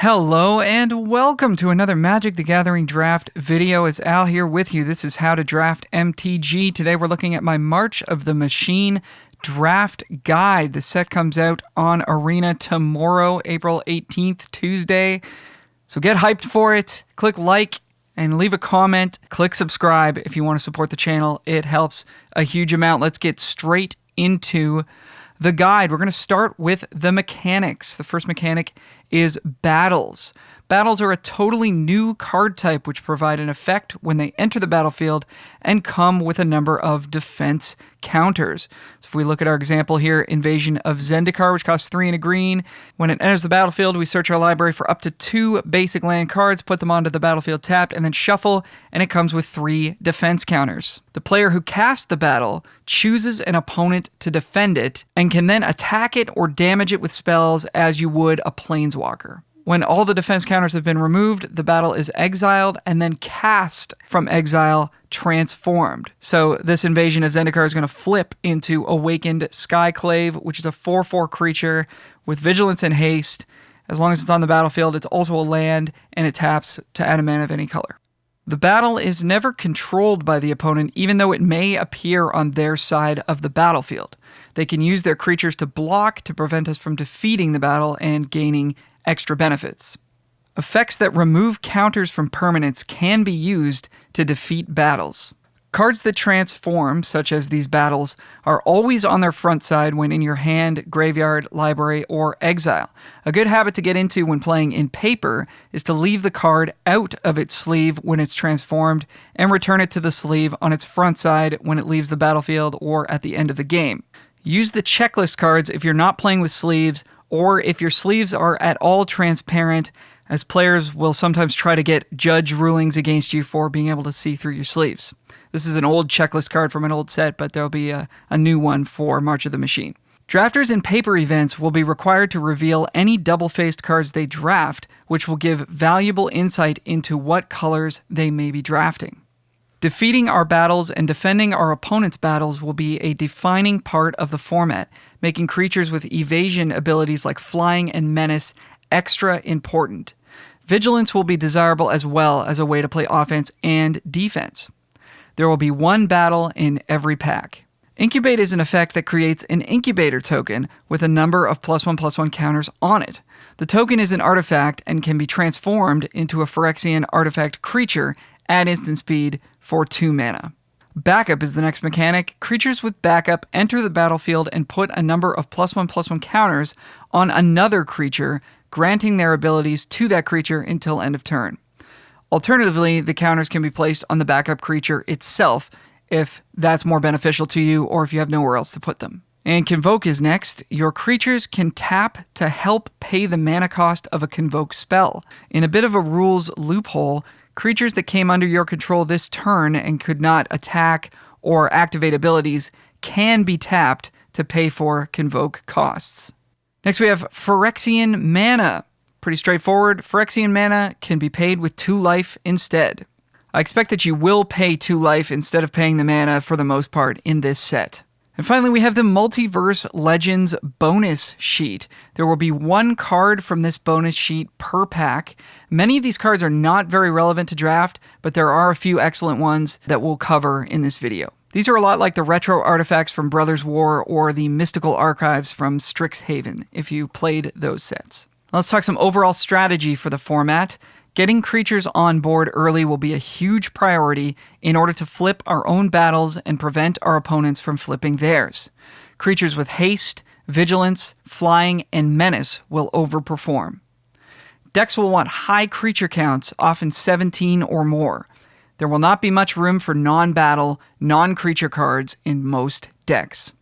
Hello and welcome to another Magic the Gathering draft video. It's Al here with you. This is how to draft MTG. Today we're looking at my March of the Machine draft guide. The set comes out on Arena tomorrow, April 18th, Tuesday. So get hyped for it. Click like and leave a comment. Click subscribe if you want to support the channel. It helps a huge amount. Let's get straight into the guide. We're going to start with the mechanics. The first mechanic is battles. Battles are a totally new card type which provide an effect when they enter the battlefield and come with a number of defense counters. So if we look at our example here, Invasion of Zendikar, which costs 3 and a green. When it enters the battlefield, we search our library for up to 2 basic land cards, put them onto the battlefield tapped, and then shuffle, and it comes with 3 defense counters. The player who casts the battle chooses an opponent to defend it, and can then attack it or damage it with spells as you would a planeswalker. When all the defense counters have been removed, the battle is exiled and then cast from exile, transformed. So this Invasion of Zendikar is going to flip into Awakened Skyclave, which is a 4/4 creature with vigilance and haste. As long as it's on the battlefield, it's also a land, and it taps to add a mana of any color. The battle is never controlled by the opponent, even though it may appear on their side of the battlefield. They can use their creatures to block to prevent us from defeating the battle and gaining extra benefits. Effects that remove counters from permanents can be used to defeat battles. Cards that transform, such as these battles, are always on their front side when in your hand, graveyard, library, or exile. A good habit to get into when playing in paper is to leave the card out of its sleeve when it's transformed and return it to the sleeve on its front side when it leaves the battlefield or at the end of the game. Use the checklist cards if you're not playing with sleeves, or if your sleeves are at all transparent, as players will sometimes try to get judge rulings against you for being able to see through your sleeves. This is an old checklist card from an old set, but there'll be a new one for March of the Machine. Drafters in paper events will be required to reveal any double-faced cards they draft, which will give valuable insight into what colors they may be drafting. Defeating our battles and defending our opponent's battles will be a defining part of the format, making creatures with evasion abilities like flying and menace extra important. Vigilance will be desirable as well as a way to play offense and defense. There will be 1 battle in every pack. Incubate is an effect that creates an incubator token with a number of +1/+1 counters on it. The token is an artifact and can be transformed into a Phyrexian artifact creature at instant speed for 2 mana. Backup is the next mechanic. Creatures with backup enter the battlefield and put a number of +1/+1 counters on another creature, granting their abilities to that creature until end of turn. Alternatively, the counters can be placed on the backup creature itself if that's more beneficial to you or if you have nowhere else to put them. And Convoke is next. Your creatures can tap to help pay the mana cost of a Convoke spell. In a bit of a rules loophole, creatures that came under your control this turn and could not attack or activate abilities can be tapped to pay for Convoke costs. Next we have Phyrexian Mana. Pretty straightforward. Phyrexian Mana can be paid with 2 life instead. I expect that you will pay 2 life instead of paying the mana for the most part in this set. And finally, we have the Multiverse Legends bonus sheet. There will be 1 card from this bonus sheet per pack. Many of these cards are not very relevant to draft, but there are a few excellent ones that we'll cover in this video. These are a lot like the retro artifacts from Brothers War or the mystical archives from Strixhaven, if you played those sets. Let's talk some overall strategy for the format. Getting creatures on board early will be a huge priority in order to flip our own battles and prevent our opponents from flipping theirs. Creatures with haste, vigilance, flying, and menace will overperform. Decks will want high creature counts, often 17 or more. There will not be much room for non-battle, non-creature cards in most decks.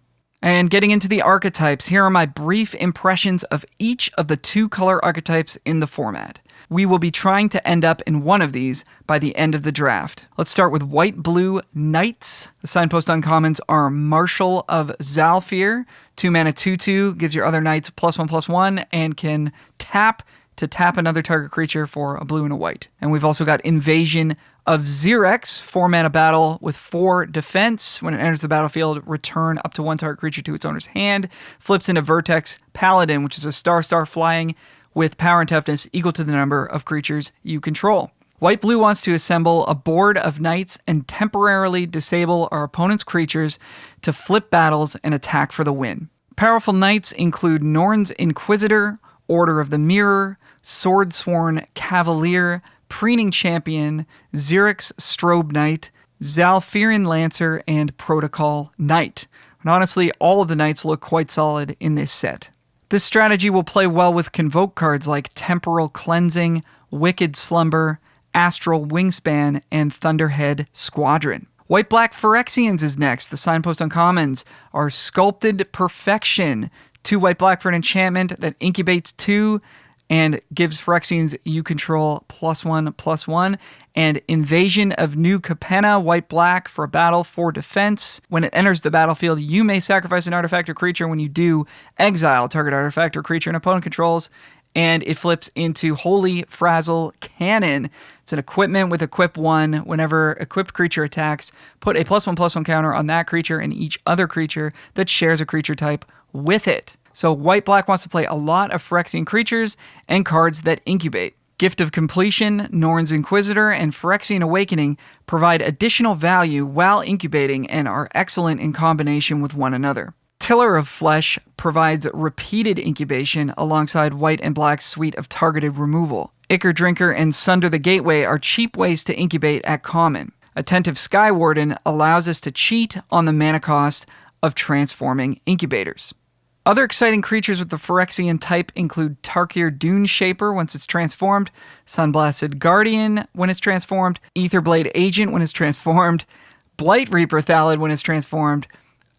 And getting into the archetypes, here are my brief impressions of each of the 2 color archetypes in the format. We will be trying to end up in one of these by the end of the draft. Let's start with white-blue Knights. The signpost uncommons are Marshal of Zhalfir. 2 mana 2/2 gives your other knights +1/+1 and can tap to tap another target creature for a blue and a white. And we've also got Invasion of Xyrex, 4 mana battle with 4 defense. When it enters the battlefield, return up to 1 target creature to its owner's hand. Flips into Vertex Paladin, which is a star flying with power and toughness equal to the number of creatures you control. White-blue wants to assemble a board of knights and temporarily disable our opponent's creatures to flip battles and attack for the win. Powerful knights include Norn's Inquisitor, Order of the Mirror, Swordsworn Cavalier, Preening Champion, Xerix Strobe Knight, Zalfirian Lancer, and Protocol Knight. And honestly, all of the knights look quite solid in this set. This strategy will play well with Convoke cards like Temporal Cleansing, Wicked Slumber, Astral Wingspan, and Thunderhead Squadron. White-black Phyrexians is next. The signpost uncommons are Sculpted Perfection, 2 white-black for an enchantment that incubates 2 and gives Phyrexians you control +1/+1, and Invasion of New Capenna, white-black for a battle for defense. When it enters the battlefield, you may sacrifice an artifact or creature. When you do, exile target artifact or creature an opponent controls, and it flips into Holy Frazzle Cannon. It's an equipment with equip 1. Whenever equipped creature attacks, put a +1/+1 counter on that creature and each other creature that shares a creature type with it. So white-black wants to play a lot of Phyrexian creatures and cards that incubate. Gift of Completion, Norn's Inquisitor, and Phyrexian Awakening provide additional value while incubating and are excellent in combination with one another. Tiller of Flesh provides repeated incubation alongside white and black's suite of targeted removal. Ichor Drinker and Sunder the Gateway are cheap ways to incubate at common. Attentive Sky Warden allows us to cheat on the mana cost of transforming incubators. Other exciting creatures with the Phyrexian type include Tarkir Dune Shaper once it's transformed, Sunblasted Guardian when it's transformed, Aetherblade Agent when it's transformed, Blight Reaper Thallid when it's transformed,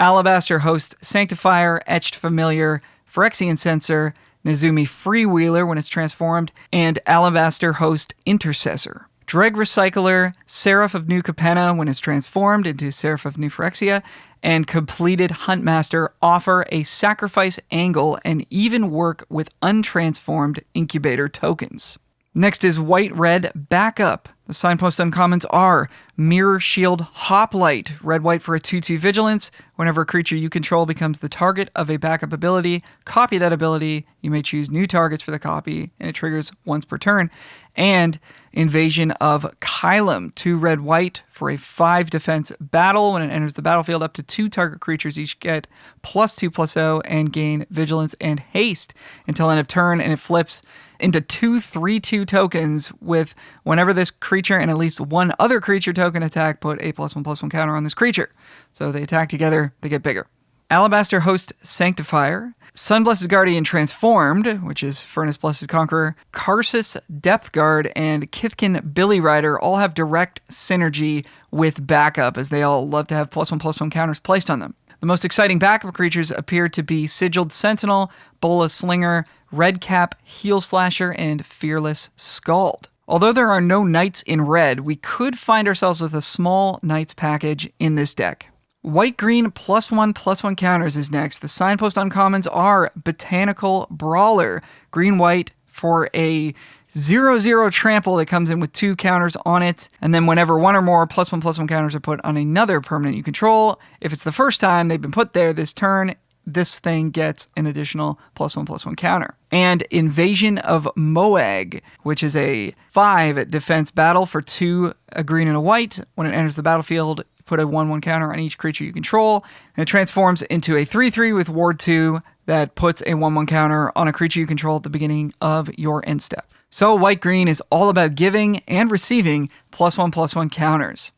Alabaster Host Sanctifier, Etched Familiar, Phyrexian Censor, Nezumi Freewheeler when it's transformed, and Alabaster Host Intercessor. Dreg Recycler, Seraph of New Capenna when it's transformed into Seraph of New Phyrexia, and Completed Huntmaster offer a sacrifice angle and even work with untransformed incubator tokens. Next is White-Red Backup. The signpost uncommons are Mirror Shield Hoplite, red-white for a 2/2 vigilance. Whenever a creature you control becomes the target of a backup ability, copy that ability. You may choose new targets for the copy, and it triggers once per turn. And Invasion of Kylum, 2 red-white for a 5 defense battle. When it enters the battlefield, up to 2 target creatures each get +2/+0 and gain vigilance and haste until end of turn, and it flips into 2 3/2 tokens with whenever this creature and at least one other creature token attack, put a +1/+1 counter on this creature. So they attack together, they get bigger. Alabaster Host Sanctifier, Sunblessed Guardian Transformed, which is Furnace Blessed Conqueror, Karsus Depth Guard, and Kithkin Billy Rider all have direct synergy with backup, as they all love to have +1/+1 counters placed on them. The most exciting backup creatures appear to be Sigiled Sentinel, Bola Slinger, Redcap, Heel Slasher, and Fearless Scald. Although there are no knights in red, we could find ourselves with a small knights package in this deck. White-green +1/+1 counters is next. The signpost uncommons are Botanical Brawler, green-white for a 0/0 trample that comes in with 2 counters on it, and then whenever 1 or more +1/+1 counters are put on another permanent you control, if it's the first time they've been put there this turn, this thing gets an additional +1/+1 counter. And Invasion of Moag, which is a 5 defense battle for 2, a green and a white. When it enters the battlefield, put a 1/1 counter on each creature you control, and it transforms into a 3/3 with Ward 2 that puts a 1/1 counter on a creature you control at the beginning of your end step. So white-green is all about giving and receiving +1/+1 counters.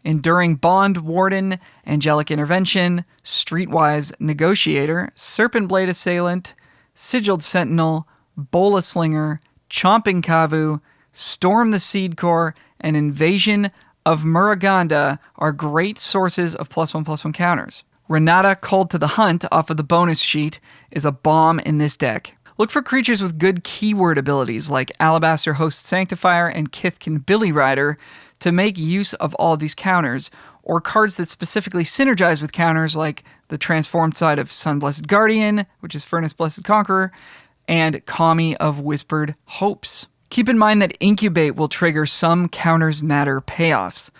Enduring Bond Warden, Angelic Intervention, Streetwise Negotiator, Serpent Blade Assailant, Sigiled Sentinel, Bola Slinger, Chomping Kavu, Storm the Seed Core, and Invasion of Muraganda are great sources of +1/+1 counters. Renata Called to the Hunt off of the bonus sheet is a bomb in this deck. Look for creatures with good keyword abilities like Alabaster Host Sanctifier and Kithkin Billy Rider to make use of all of these counters, or cards that specifically synergize with counters like the transformed side of Sunblessed Guardian, which is Furnace Blessed Conqueror, and Kami of Whispered Hopes. Keep in mind that Incubate will trigger some Counters Matter payoffs.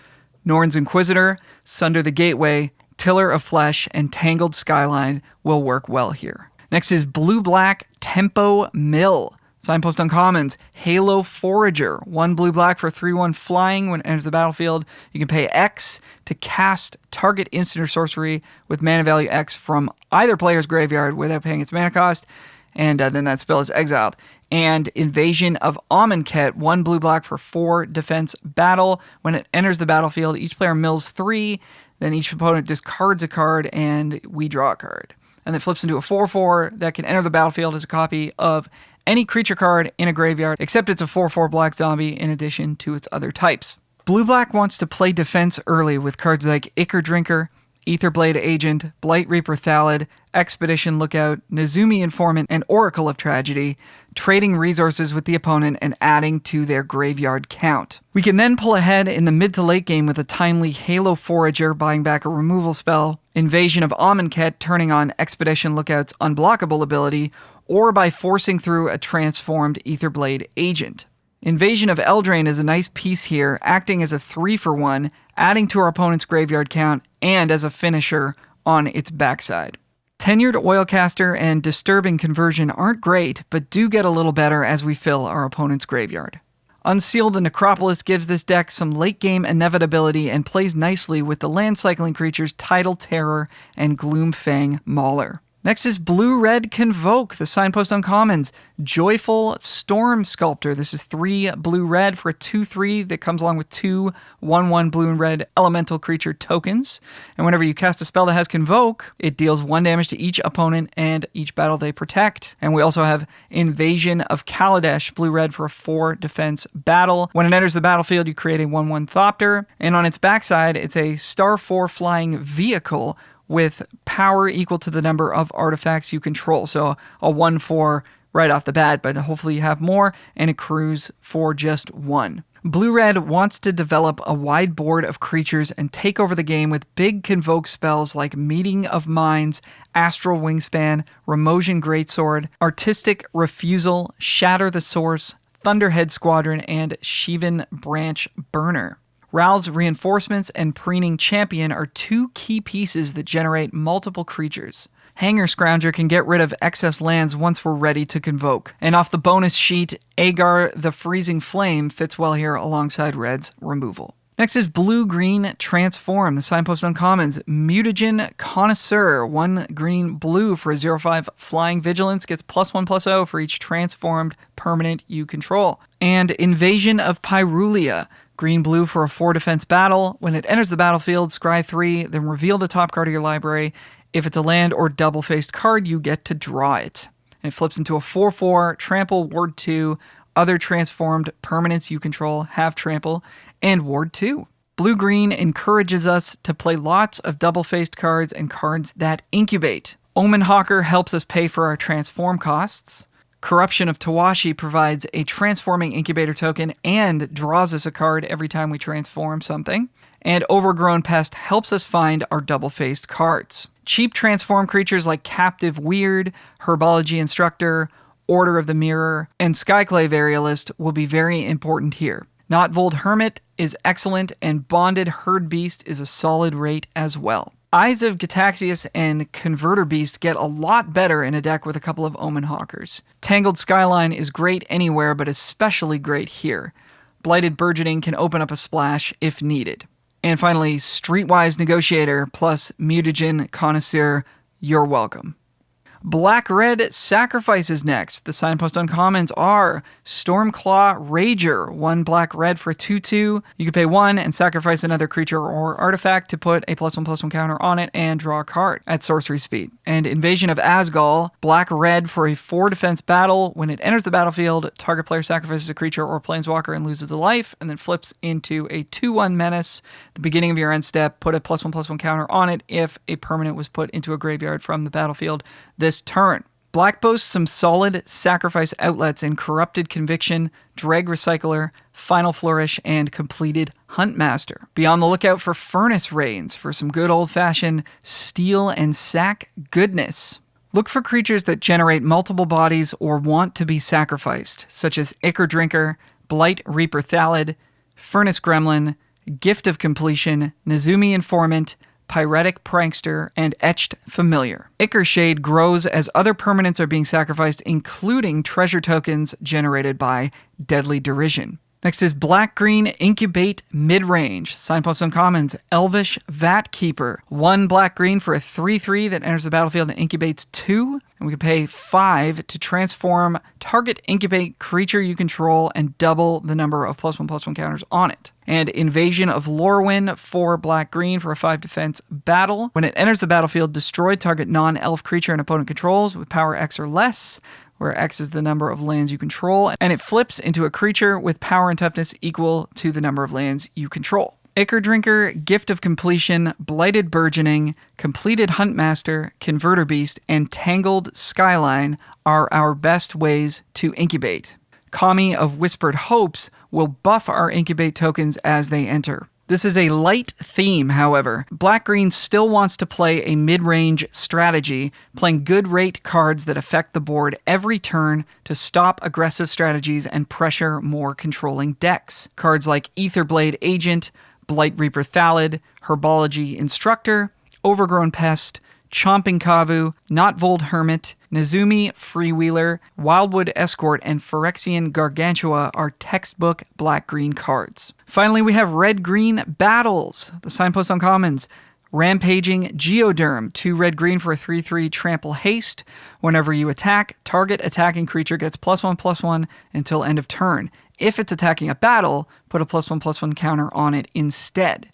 Norn's Inquisitor, Sunder the Gateway, Tiller of Flesh, and Tangled Skyline will work well here. Next is Blue-Black Tempo Mill. Signpost uncommons, Halo Forager, 1 blue-black for 3/1 flying. When it enters the battlefield, you can pay X to cast target instant or sorcery with mana value X from either player's graveyard without paying its mana cost, and then that spell is exiled. And Invasion of Amonkhet, 1 blue-black for 4 defense battle. When it enters the battlefield, each player mills 3, then each opponent discards a card, and we draw a card. And then flips into a 4/4 that can enter the battlefield as a copy of any creature card in a graveyard, except it's a 4/4 black zombie in addition to its other types. Blue-black wants to play defense early with cards like Ichor Drinker, Aetherblade Agent, Blight Reaper Thallid, Expedition Lookout, Nezumi Informant, and Oracle of Tragedy, trading resources with the opponent and adding to their graveyard count. We can then pull ahead in the mid to late game with a timely Halo Forager buying back a removal spell, Invasion of Amonkhet turning on Expedition Lookout's unblockable ability, or by forcing through a transformed Aetherblade Agent. Invasion of Eldraine is a nice piece here, acting as a 3-for-1, adding to our opponent's graveyard count, and as a finisher on its backside. Tenured Oilcaster and Disturbing Conversion aren't great, but do get a little better as we fill our opponent's graveyard. Unseal the Necropolis gives this deck some late-game inevitability and plays nicely with the land cycling creatures Tidal Terror and Gloomfang Mauler. Next is Blue-Red Convoke, the Signpost uncommons. Joyful Storm Sculptor. This is 3 blue-red for a 2/3 that comes along with 2 1/1 blue and red elemental creature tokens. And whenever you cast a spell that has Convoke, it deals 1 damage to each opponent and each battle they protect. And we also have Invasion of Kaladesh, blue-red for a 4 defense battle. When it enters the battlefield, you create a 1/1 Thopter. And on its backside, it's a star 4 flying vehicle with power equal to the number of artifacts you control. So a 1/4 right off the bat, but hopefully you have more, and accrues for just 1. Blue-Red wants to develop a wide board of creatures and take over the game with big Convoke spells like Meeting of Minds, Astral Wingspan, Remotion Greatsword, Artistic Refusal, Shatter the Source, Thunderhead Squadron, and Shivan Branch Burner. Ral's Reinforcements and Preening Champion are 2 key pieces that generate multiple creatures. Hanger Scrounger can get rid of excess lands once we're ready to Convoke. And off the bonus sheet, Agar the Freezing Flame fits well here alongside Red's removal. Next is Blue-Green Transform, the Signpost uncommons. Mutagen Connoisseur, 1 green-blue for a 0/5 flying vigilance, gets +1/+0 for each transformed permanent you control. And Invasion of Pyrulia, green-blue for a 4 defense battle. When it enters the battlefield, scry 3, then reveal the top card of your library. If it's a land or double-faced card, you get to draw it. And it flips into a 4/4, trample, ward 2, other transformed permanents you control have trample, and ward 2. Blue-green encourages us to play lots of double-faced cards and cards that incubate. Omen Hawker helps us pay for our transform costs. Corruption of Tawashi provides a transforming incubator token and draws us a card every time we transform something. And Overgrown Pest helps us find our double-faced cards. Cheap transform creatures like Captive Weird, Herbology Instructor, Order of the Mirror, and Skyclave Aerialist will be very important here. Notvold Hermit is excellent, and Bonded Herd Beast is a solid rate as well. Eyes of Gitaxias and Converter Beast get a lot better in a deck with a couple of Omen Hawkers. Tangled Skyline is great anywhere, but especially great here. Blighted Burgeoning can open up a splash if needed. And finally, Streetwise Negotiator plus Mutagen Connoisseur, you're welcome. Black-Red Sacrifices next. The Signpost uncommons are Stormclaw Rager, 1 black-red for a 2/2. You can pay 1 and sacrifice another creature or artifact to put a +1/+1 counter on it and draw a card at sorcery speed. And Invasion of Asgal, black-red for a 4 defense battle. When it enters the battlefield, target player sacrifices a creature or planeswalker and loses a life, and then flips into a 2/1 menace. At the beginning of your end step, put a +1/+1 counter on it if a permanent was put into a graveyard from the battlefield this turn. Black boasts some solid sacrifice outlets in Corrupted Conviction, Dreg Recycler, Final Flourish, and Completed Huntmaster. Be on the lookout for Furnace Rains for some good old-fashioned steal and sack goodness. Look for creatures that generate multiple bodies or want to be sacrificed, such as Ichor Drinker, Blight Reaper Thallid, Furnace Gremlin, Gift of Completion, Nezumi Informant, Pyretic Prankster, and Etched Familiar. Ichor grows as other permanents are being sacrificed, including treasure tokens generated by Deadly Derision. Next is black-green Incubate-Midrange. Signpost uncommons, Elvish Vat Keeper. 1 black-green for a 3/3 that enters the battlefield and incubates 2. And we can pay 5 to transform target incubate creature you control and double the number of +1/+1 counters on it. And Invasion of Lorwyn, 4 black-green for a 5 defense battle. When it enters the battlefield, destroy target non-elf creature an opponent controls with power X or less, where X is the number of lands you control, and it flips into a creature with power and toughness equal to the number of lands you control. Ichor Drinker, Gift of Completion, Blighted Burgeoning, Completed Huntmaster, Converter Beast, and Tangled Skyline are our best ways to incubate. Kami of Whispered Hopes will buff our incubate tokens as they enter. This is a light theme, however. Black-green still wants to play a mid-range strategy, playing good rate cards that affect the board every turn to stop aggressive strategies and pressure more controlling decks. Cards like Aetherblade Agent, Blight Reaper Thallid, Herbology Instructor, Overgrown Pest, Chomping Kavu, Notvold Hermit, Nezumi Freewheeler, Wildwood Escort, and Phyrexian Gargantua are textbook black-green cards. Finally, we have red-green battles. The signpost uncommons, Rampaging Geoderm, 2 red-green for a 3/3 trample haste. Whenever you attack, target attacking creature gets +1/+1 until end of turn. If it's attacking a battle, put a +1/+1 counter on it instead.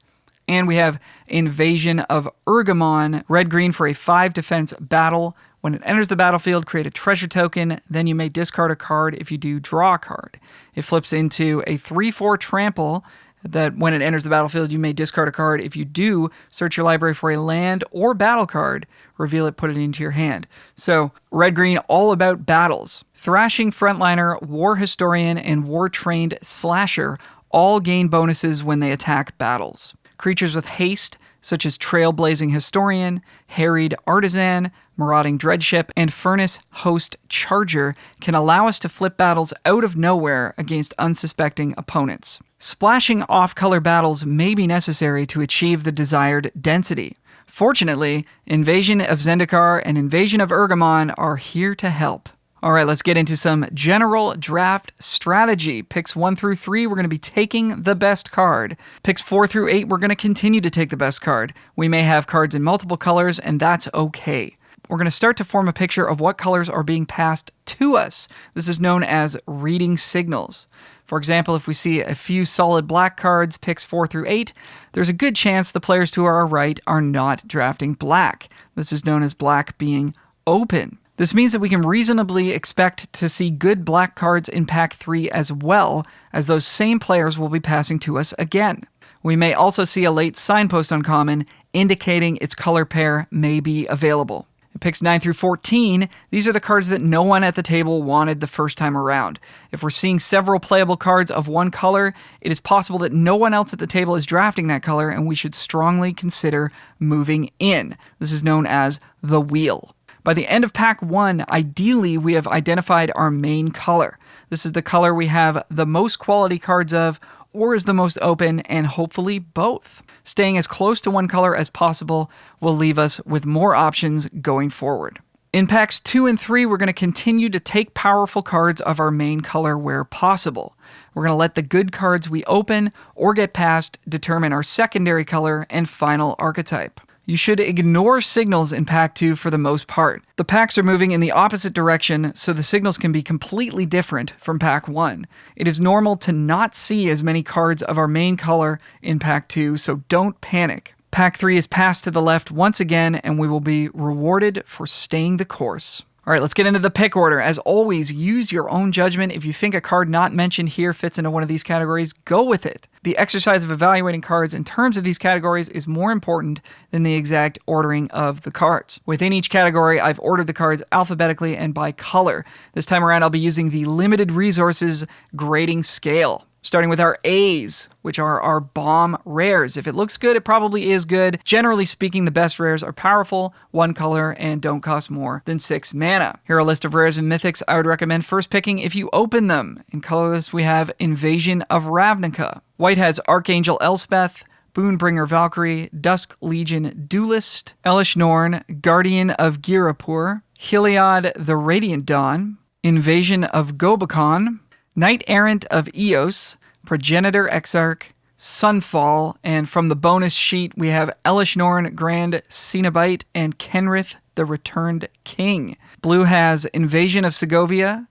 And we have Invasion of Urgamon, red-green for a 5 defense battle. When it enters the battlefield, create a treasure token, then you may discard a card. If you do, draw a card. It flips into a 3/4 trample that when it enters the battlefield, you may discard a card. If you do, search your library for a land or battle card, reveal it, put it into your hand. So, red-green, all about battles. Thrashing Frontliner, War Historian, and War-Trained Slasher all gain bonuses when they attack battles. Creatures with haste, such as Trailblazing Historian, Harried Artisan, Marauding Dreadship, and Furnace Host Charger, can allow us to flip battles out of nowhere against unsuspecting opponents. Splashing off-color battles may be necessary to achieve the desired density. Fortunately, Invasion of Zendikar and Invasion of Urgamon are here to help. All right, let's get into some general draft strategy. Picks 1 through 3, we're going to be taking the best card. Picks 4 through 8, we're going to continue to take the best card. We may have cards in multiple colors, and that's okay. We're going to start to form a picture of what colors are being passed to us. This is known as reading signals. For example, if we see a few solid black cards, picks 4 through 8, there's a good chance the players to our right are not drafting black. This is known as black being open. This means that we can reasonably expect to see good black cards in Pack 3 as well, as those same players will be passing to us again. We may also see a late signpost uncommon, indicating its color pair may be available. In picks 9 through 14, these are the cards that no one at the table wanted the first time around. If we're seeing several playable cards of one color, it is possible that no one else at the table is drafting that color, and we should strongly consider moving in. This is known as the wheel. By the end of Pack 1, ideally we have identified our main color. This is the color we have the most quality cards of, or is the most open, and hopefully both. Staying as close to one color as possible will leave us with more options going forward. In Packs 2 and 3, we're going to continue to take powerful cards of our main color where possible. We're going to let the good cards we open or get past determine our secondary color and final archetype. You should ignore signals in Pack 2 for the most part. The packs are moving in the opposite direction, so the signals can be completely different from Pack 1. It is normal to not see as many cards of our main color in Pack 2, so don't panic. Pack 3 is passed to the left once again, and we will be rewarded for staying the course. All right, let's get into the pick order. As always, use your own judgment. If you think a card not mentioned here fits into one of these categories, go with it. The exercise of evaluating cards in terms of these categories is more important than the exact ordering of the cards. Within each category, I've ordered the cards alphabetically and by color. This time around, I'll be using the limited resources grading scale. Starting with our A's, which are our bomb rares. If it looks good, it probably is good. Generally speaking, the best rares are powerful, one color, and don't cost more than 6 mana. Here are a list of rares and mythics I would recommend first picking if you open them. In colorless, we have Invasion of Ravnica. White has Archangel Elspeth, Boonbringer Valkyrie, Dusk Legion Duelist, Elesh Norn, Guardian of Girapur, Heliod the Radiant Dawn, Invasion of Gobakon, Knight Errant of Eos, Progenitor Exarch, Sunfall, and from the bonus sheet we have Elesh Norn, Grand Cenobite, and Kenrith the Returned King. Blue has Invasion of Segovia,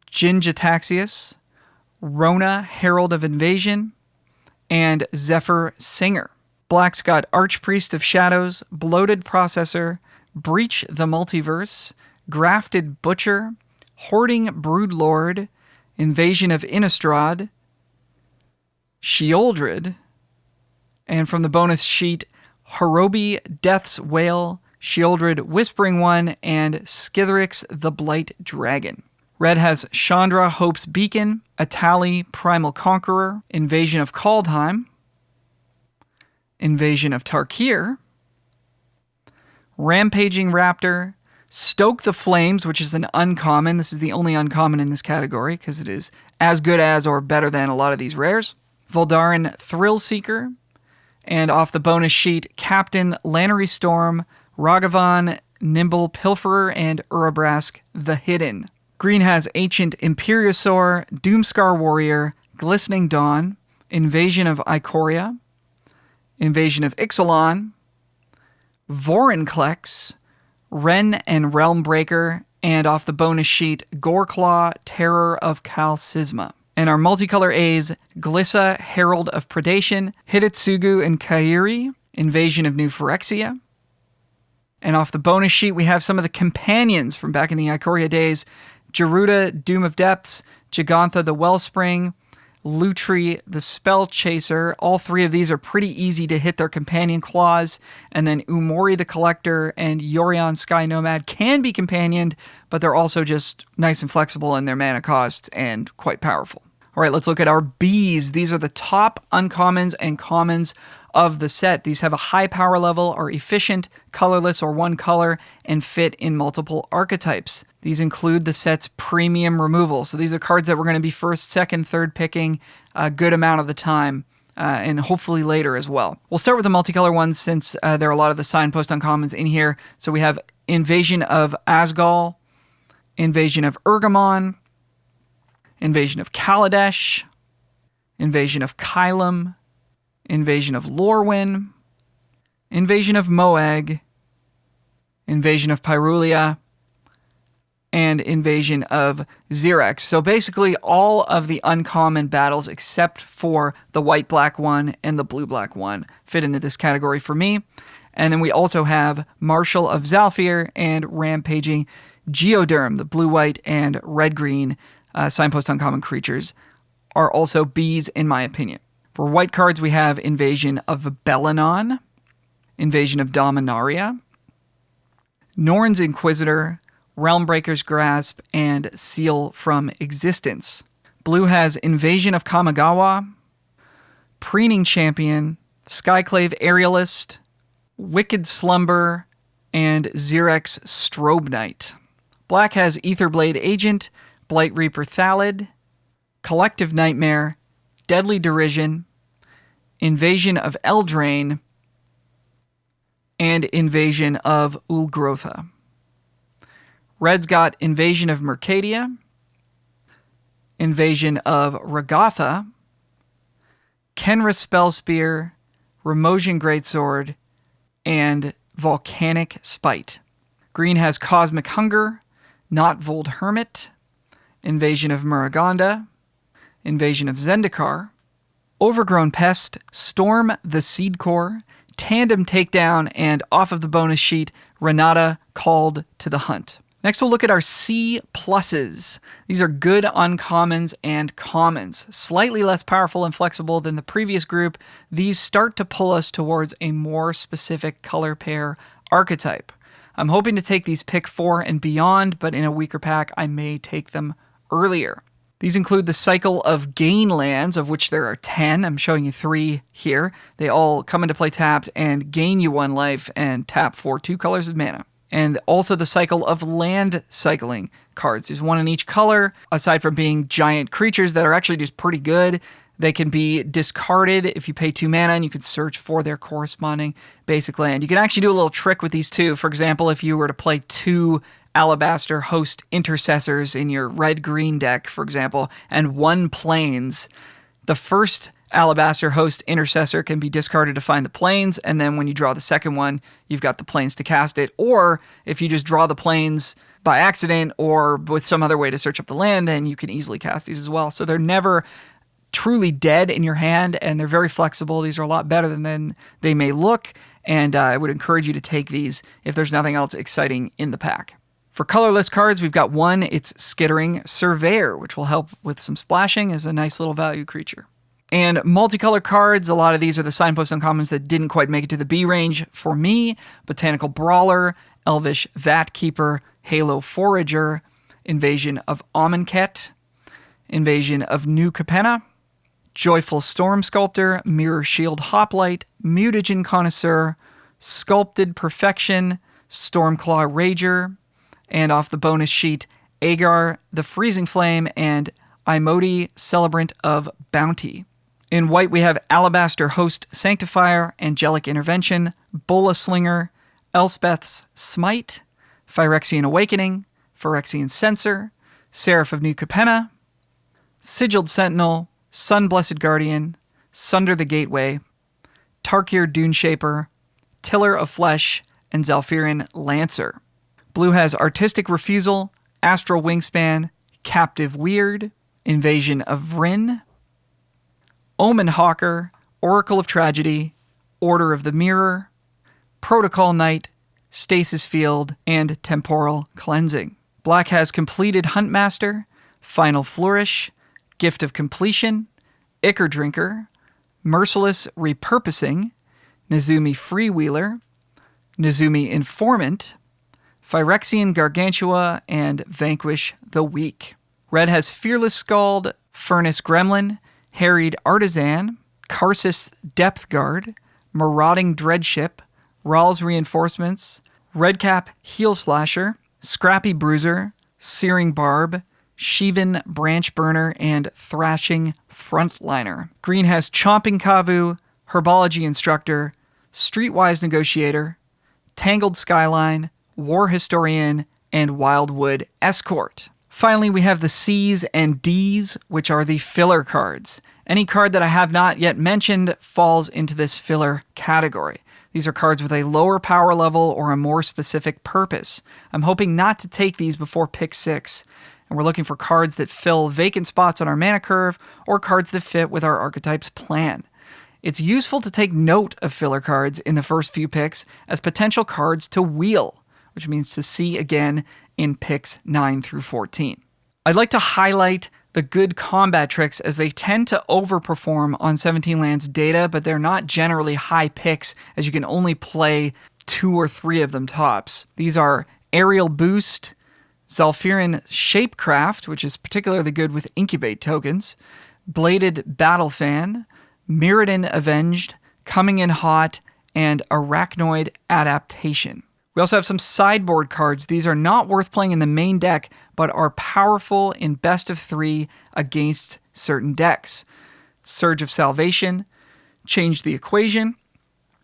Jin-Gitaxias, Rona, Herald of Invasion, and Zephyr Singer. Black's got Archpriest of Shadows, Bloated Processor, Breach the Multiverse, Grafted Butcher, Hoarding Broodlord, Invasion of Innistrad, Sheoldred, and from the bonus sheet, Harobi, Death's Wail, Sheoldred, Whispering One, and Skithrix the Blight Dragon. Red has Chandra, Hope's Beacon, Atali, Primal Conqueror, Invasion of Kaldheim, Invasion of Tarkir, Rampaging Raptor, Stoke the Flames, which is an uncommon. This is the only uncommon in this category because it is as good as or better than a lot of these rares. Voldaren, Thrillseeker, and off the bonus sheet, Captain, Lannery Storm, Ragavan, Nimble Pilferer, and Urabrask the Hidden. Green has Ancient Imperiosaur, Doomscar Warrior, Glistening Dawn, Invasion of Ikoria, Invasion of Ixalan, Vorinclex, Ren and Realmbreaker, and off the bonus sheet, Goreclaw, Terror of Kalsisma. And our multicolor A's, Glissa, Herald of Predation, Hidetsugu and Kairi, Invasion of New Phyrexia. And off the bonus sheet, we have some of the companions from back in the Ikoria days, Gerudo, Doom of Depths, Gigantha the Wellspring, Lutri the Spell Chaser. All three of these are pretty easy to hit their companion clause. And then Umori the Collector and Yorion Sky Nomad can be companioned, but they're also just nice and flexible in their mana costs and quite powerful. All right, let's look at our Bs. These are the top uncommons and commons of the set. These have a high power level, are efficient, colorless or one color, and fit in multiple archetypes. These include the set's premium removal. So these are cards that we're going to be first, second, third picking a good amount of the time, and hopefully later as well. We'll start with the multicolor ones since there are a lot of the signpost uncommons in here. So we have Invasion of Asgal, Invasion of Urgamon, Invasion of Kaladesh, Invasion of Kylum, Invasion of Lorwyn, Invasion of Moeg, Invasion of Pyrulia, and Invasion of Xerax. So basically all of the uncommon battles except for the white-black one and the blue-black one fit into this category for me. And then we also have Marshal of Zalfir and Rampaging Geoderm, the blue-white and red-green signpost uncommon creatures are also Bs in my opinion. For white cards, we have Invasion of Belanon, Invasion of Dominaria, Norn's Inquisitor, Realmbreaker's Grasp, and Seal from Existence. Blue has Invasion of Kamigawa, Preening Champion, Skyclave Aerialist, Wicked Slumber, and Xerax Strobe Knight. Black has Etherblade Agent, Blight Reaper Thalid, Collective Nightmare, Deadly Derision, Invasion of Eldraine, and Invasion of Ulgrotha. Red's got Invasion of Mercadia, Invasion of Ragatha, Kenra Spellspear, Remosian Greatsword, and Volcanic Spite. Green has Cosmic Hunger, Notvold Hermit, Invasion of Muragonda, Invasion of Zendikar, Overgrown Pest, Storm the Seed Core, Tandem Takedown, and off of the bonus sheet, Renata Called to the Hunt. Next, we'll look at our C pluses. These are good uncommons and commons. Slightly less powerful and flexible than the previous group, these start to pull us towards a more specific color pair archetype. I'm hoping to take these pick 4 and beyond, but in a weaker pack, I may take them earlier. These include the cycle of gain lands, of which there are 10. I'm showing you 3 here. They all come into play tapped and gain you 1 life and tap for 2 colors of mana. And also the cycle of land cycling cards. There's 1 in each color. Aside from being giant creatures that are actually just pretty good, They can be discarded if you pay 2 mana, and you can search for their corresponding basic land. You can actually do a little trick with these too. For example, if you were to play 2 Alabaster Host Intercessors in your red-green deck, for example, and 1 Plains, the first Alabaster Host Intercessor can be discarded to find the Plains, and then when you draw the second one, you've got the Plains to cast it. Or if you just draw the Plains by accident or with some other way to search up the land, then you can easily cast these as well. So they're never truly dead in your hand, and they're very flexible. These are a lot better than they may look, and I would encourage you to take these if there's nothing else exciting in the pack. For colorless cards, we've got one. It's Skittering Surveyor, which will help with some splashing as a nice little value creature. And multicolor cards, a lot of these are the signpost uncommons that didn't quite make it to the B range for me. Botanical Brawler, Elvish Vat Keeper, Halo Forager, Invasion of Amonkhet, Invasion of New Capenna, Joyful Storm Sculptor, Mirror Shield Hoplite, Mutagen Connoisseur, Sculpted Perfection, Stormclaw Rager, and off the bonus sheet, Agar the Freezing Flame and Imodi Celebrant of Bounty. In white, we have Alabaster Host Sanctifier, Angelic Intervention, Bola Slinger, Elspeth's Smite, Phyrexian Awakening, Phyrexian Censor, Seraph of New Capenna, Sigilled Sentinel, Sun-Blessed Guardian, Sunder the Gateway, Tarkir Duneshaper, Tiller of Flesh, and Zalfirin Lancer. Blue has Artistic Refusal, Astral Wingspan, Captive Weird, Invasion of Vryn, Omen Hawker, Oracle of Tragedy, Order of the Mirror, Protocol Knight, Stasis Field, and Temporal Cleansing. Black has Completed Huntmaster, Final Flourish, Gift of Completion, Ichor Drinker, Merciless Repurposing, Nezumi Freewheeler, Nezumi Informant, Phyrexian Gargantua, and Vanquish the Weak. Red has Fearless Scald, Furnace Gremlin, Harried Artisan, Karsus Depth Guard, Marauding Dreadship, Rawl's Reinforcements, Redcap Heel Slasher, Scrappy Bruiser, Searing Barb, Sheevan Branch Burner, and Thrashing Frontliner. Green has Chomping Kavu, Herbology Instructor, Streetwise Negotiator, Tangled Skyline, War Historian, and Wildwood Escort. Finally, we have the C's and D's, which are the filler cards. Any card that I have not yet mentioned falls into this filler category. These are cards with a lower power level or a more specific purpose. I'm hoping not to take these before pick 6, and we're looking for cards that fill vacant spots on our mana curve or cards that fit with our Archetypes plan. It's useful to take note of filler cards in the first few picks as potential cards to wheel, which means to see again in picks 9 through 14. I'd like to highlight the good combat tricks as they tend to overperform on 17 lands data, but they're not generally high picks as you can only play 2 or 3 of them tops. These are Aerial Boost, Zalfirin Shapecraft, which is particularly good with Incubate tokens, Bladed Battle Fan, Mirrodin Avenged, Coming in Hot, and Arachnoid Adaptation. We also have some sideboard cards. These are not worth playing in the main deck, but are powerful in best of 3 against certain decks. Surge of Salvation, Change the Equation,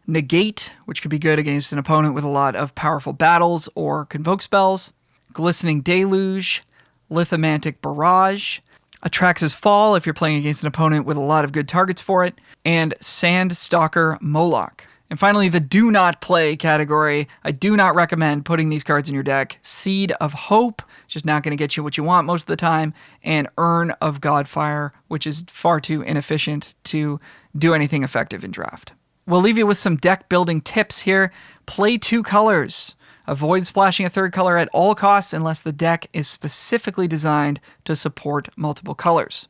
Negate, which could be good against an opponent with a lot of powerful battles or convoke spells, Glistening Deluge, Lithomantic Barrage, Atrax's Fall if you're playing against an opponent with a lot of good targets for it, and Sandstalker Moloch. And finally, the do not play category. I do not recommend putting these cards in your deck. Seed of Hope, just not going to get you what you want most of the time, and Urn of Godfire, which is far too inefficient to do anything effective in draft. We'll leave you with some deck building tips here. Play 2 colors. Avoid splashing a 3rd color at all costs unless the deck is specifically designed to support multiple colors.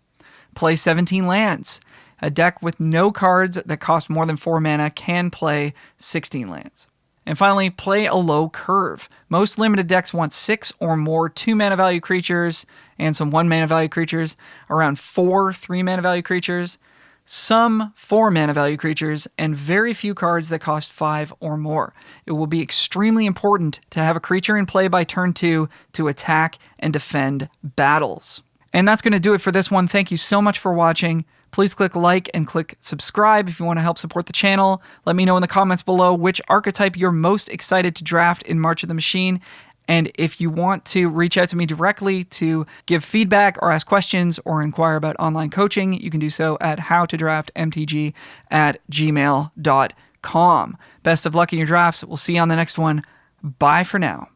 Play 17 lands. A deck with no cards that cost more than 4 mana can play 16 lands. And finally, play a low curve. Most limited decks want 6 or more 2 mana value creatures and some 1 mana value creatures, around 4 3 mana value creatures, some 4 mana value creatures, and very few cards that cost 5 or more. It will be extremely important to have a creature in play by turn 2 to attack and defend battles. And that's going to do it for this one. Thank you so much for watching. Please click like and click subscribe if you want to help support the channel. Let me know in the comments below which archetype you're most excited to draft in March of the Machine. And if you want to reach out to me directly to give feedback or ask questions or inquire about online coaching, you can do so at howtodraftmtg@gmail.com. Best of luck in your drafts. We'll see you on the next one. Bye for now.